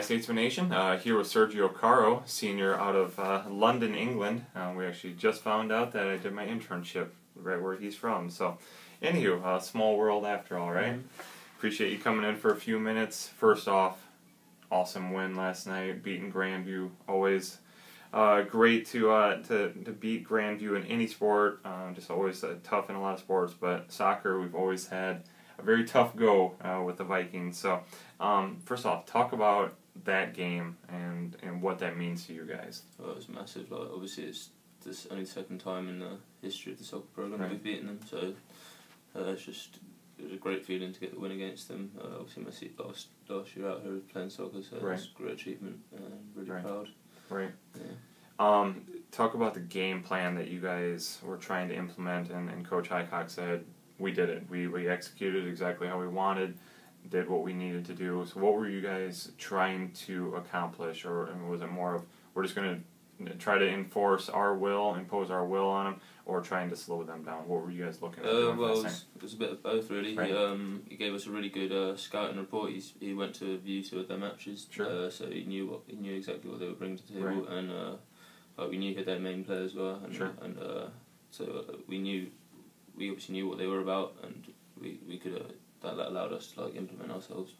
Statesman Nation, here with Sergio Carro, senior out of London, England. We actually just found out that I did my internship right where he's from. So, anywho, small world after all, right? Appreciate you coming in for a few minutes. First off, awesome win last night, beating Grandview. Always great to beat Grandview in any sport. Just always tough in a lot of sports, but soccer we've always had a very tough go with the Vikings. So, first off, talk about that game and what that means to you guys. Well, it was massive. Like, obviously, it's this only the second time in the history of the soccer program that we've beaten them. So, it was a great feeling to get the win against them. Obviously, my seat last year out here playing soccer, so it's a great achievement. Really proud. Right. Yeah. Talk about the game plan that you guys were trying to implement, and Coach Highcock said, we did it. We executed exactly how we wanted, did what we needed to do. So what were you guys trying to accomplish, or was it more of we're just going to try to impose our will on them, or trying to slow them down? What were you guys looking at doing? Well, it was a bit of both, really. Right. He gave us a really good scouting report. He went to view two of their matches, Sure. so he knew exactly what they were bringing to the table, Right. and like we knew he had their main players as well, and Sure. So we obviously knew what they were about, and we could that allowed us to like implement ourselves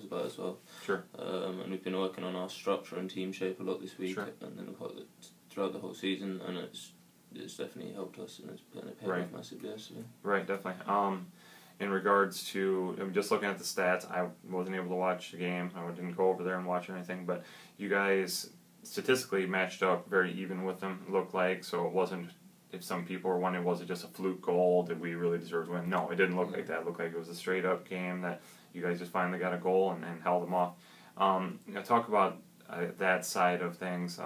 about as well. Sure. And we've been working on our structure and team shape a lot this week, Sure. and then throughout the whole season, and it's definitely helped us, and it paid off massively. Actually. Right, definitely. In regards to just looking at the stats, I wasn't able to watch the game. I didn't go over there and watch anything, but you guys statistically matched up very even with them. Looked like, so it wasn't. If some people were wondering, was it just a fluke goal? Did we really deserve to win? No, it didn't look like that. It looked like it was a straight up game that you guys just finally got a goal and held them off. Talk about that side of things,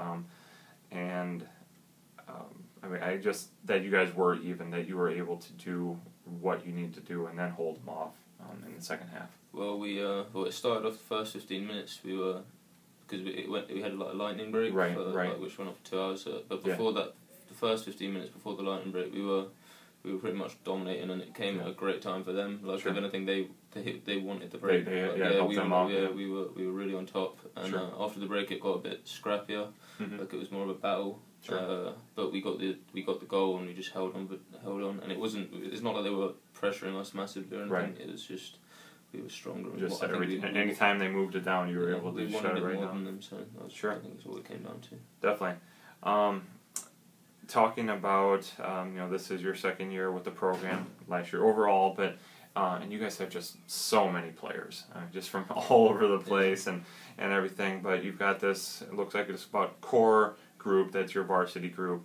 that you guys were even, that you were able to do what you need to do and then hold them off in the second half. Well, it started off the first 15 minutes. We were because we had like a lightning break, which went on for 2 hours. But before that. The first 15 minutes before the lightning break, we were pretty much dominating, and it came at a great time for them. Like if anything, they wanted the break. We were really on top, and after the break, it got a bit scrappier. Like it was more of a battle. But we got the goal, and we just held on, and it's not like they were pressuring us massively or anything. It was just we were stronger. Just any time they moved it down, you were able to shut it right down. Them, so I think that's what it came down to. Definitely. Talking about, this is your second year with the program, last year overall, but and you guys have just so many players, just from all over the place and everything. But you've got this. It looks like it's about core group. That's your varsity group,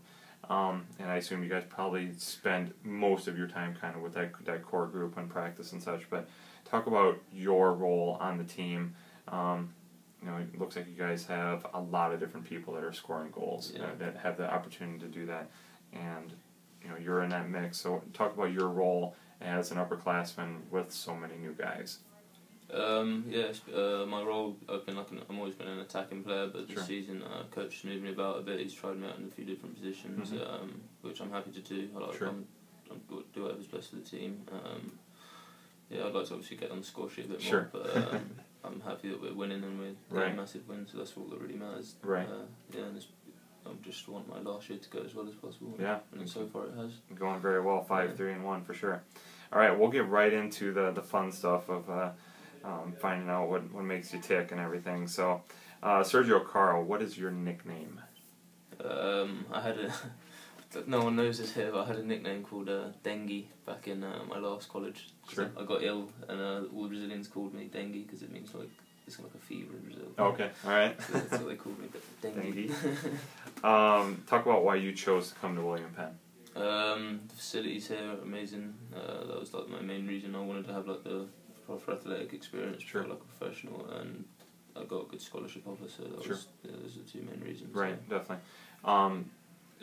and I assume you guys probably spend most of your time kind of with that core group on practice and such. But talk about your role on the team. It looks like you guys have a lot of different people that are scoring goals that have the opportunity to do that, and you're in that mix. So talk about your role as an upperclassman with so many new guys. My role, I'm always been an attacking player, but this season coach has moved me about a bit. He's tried me out in a few different positions, which I'm happy to do. I do whatever's best for the team. I'd like to obviously get on the score sheet a bit more, but I'm happy that we're winning and we're getting a massive win, so that's all that really matters. Right. And I just want my last year to go as well as possible. Yeah. And so far it has. Going very well, 5-3-1 for sure. All right, we'll get right into the fun stuff of finding out what makes you tick and everything. So, Sergio Carro, what is your nickname? I had no one knows this here, but I had a nickname called Dengue back in my last college. Sure. I got ill, and all the Brazilians called me Dengue because it means like it's like a fever in Brazil. Okay, all right. So that's what they called me, Dengue. Talk about why you chose to come to William Penn. The facilities here are amazing. That was like my main reason. I wanted to have like the proper athletic experience, like a professional, and I got a good scholarship offer. So those are the two main reasons. Right, definitely.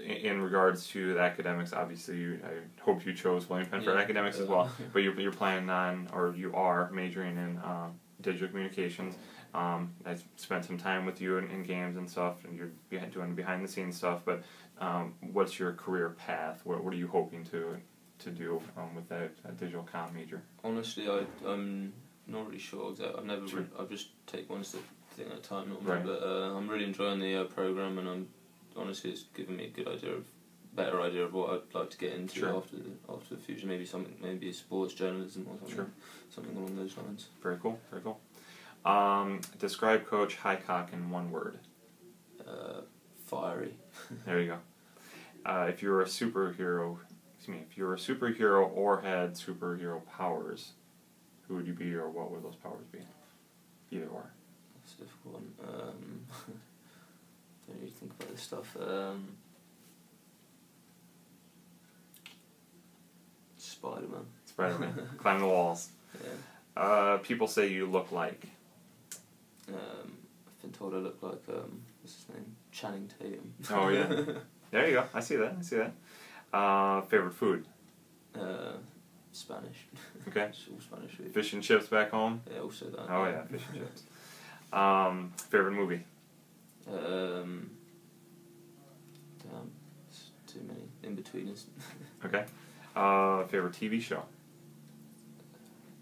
In regards to the academics, obviously, I hope you chose William Penn for academics as well. But you're planning on, or you are majoring in digital communications. I spent some time with you in games and stuff, and you're doing behind the scenes stuff. But what's your career path? What are you hoping to do with that digital comm major? Honestly, I'm not really sure. I've never. I've just take one step everything at the time normally, but I'm really enjoying the program, and honestly it's given me a better idea of what I'd like to get into after the future. Maybe sports journalism or something. Something along those lines. Very cool. Very cool. Describe Coach Highcock in one word. Fiery. There you go. If you were a superhero or had superhero powers, who would you be, or what would those powers be? Either or. That's a difficult one. Don't really think about this stuff. Spider-Man. Spider-Man. Climb the walls. Yeah. People say you look like. I've been told I look like what's his name? Channing Tatum. Oh yeah. There you go. I see that. Favorite food. Spanish. Okay. It's all Spanish food. Fish and chips back home. Yeah, also that. Oh yeah, fish and chips. Favorite movie. Damn, it's too many in-betweeners. Okay. Favorite TV show.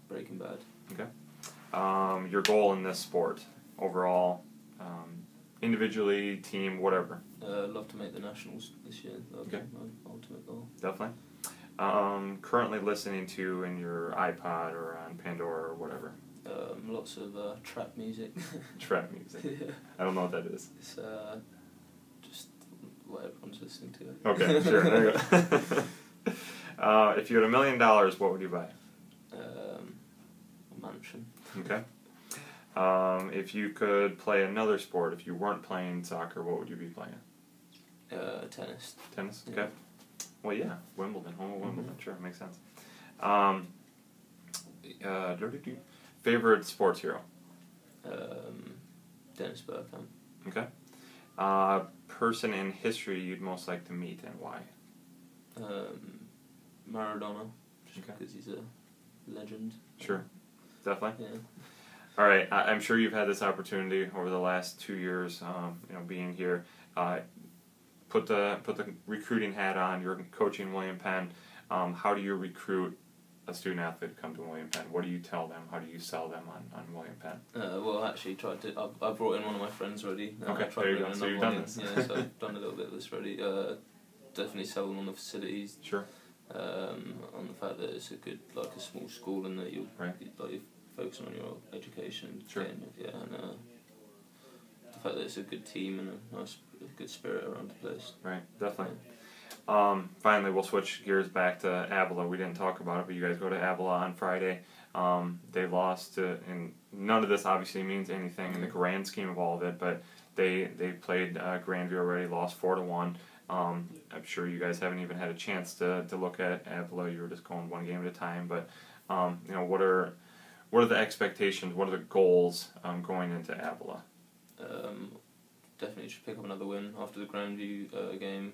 Breaking Bad. Okay. Your goal in this sport overall, individually, team, whatever. Love to make the nationals this year. That's my ultimate goal. Definitely. Currently listening to in your iPod or on Pandora or whatever. Lots of trap music. Trap music. Yeah. I don't know what that is. It's just what everyone's listening to. Okay, sure. There you go. If you had $1 million, what would you buy? A mansion. Okay. If you could play another sport, if you weren't playing soccer, what would you be playing? Tennis. Tennis. Okay. Yeah. Well, yeah, Wimbledon, home of Wimbledon. Sure, makes sense. Favorite sports hero? Dennis Bergkamp. Okay. Person in history you'd most like to meet and why? Maradona, just because he's a legend. Sure, definitely. Yeah. All right, I'm sure you've had this opportunity over the last 2 years, being here. Put the recruiting hat on. You're coaching William Penn. How do you recruit a student athlete to come to William Penn? What do you tell them? How do you sell them on William Penn? Well, I actually I brought in one of my friends already. Okay, there you go. So you've done this. Yeah, so I've done a little bit of this already. Definitely sell them on the facilities. Sure. On the fact that it's a small school, and that you're focusing on your education. Sure. And the fact that it's a good team and a good spirit around the place. Right, definitely. Finally, we'll switch gears back to Avila. We didn't talk about it, but you guys go to Avila on Friday. They lost and none of this obviously means anything in the grand scheme of all of it, but they played Grandview already, lost 4-1. I'm sure you guys haven't even had a chance to look at Avila. You were just going one game at a time, but what are the expectations? What are the goals going into Avila? Definitely should pick up another win after the Grandview game.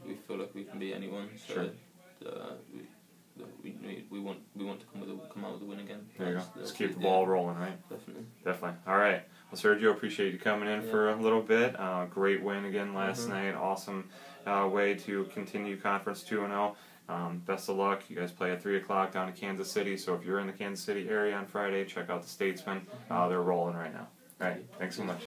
We feel like we can beat anyone. So sure. We want to come out with a win again. There you go. Just keep the ball rolling, right? Definitely. All right. Well, Sergio, appreciate you coming in for a little bit. Great win again last night. Awesome way to continue Conference 2-0. Best of luck. You guys play at 3 o'clock down in Kansas City. So if you're in the Kansas City area on Friday, check out the Statesmen. They're rolling right now. All right. Thanks so much.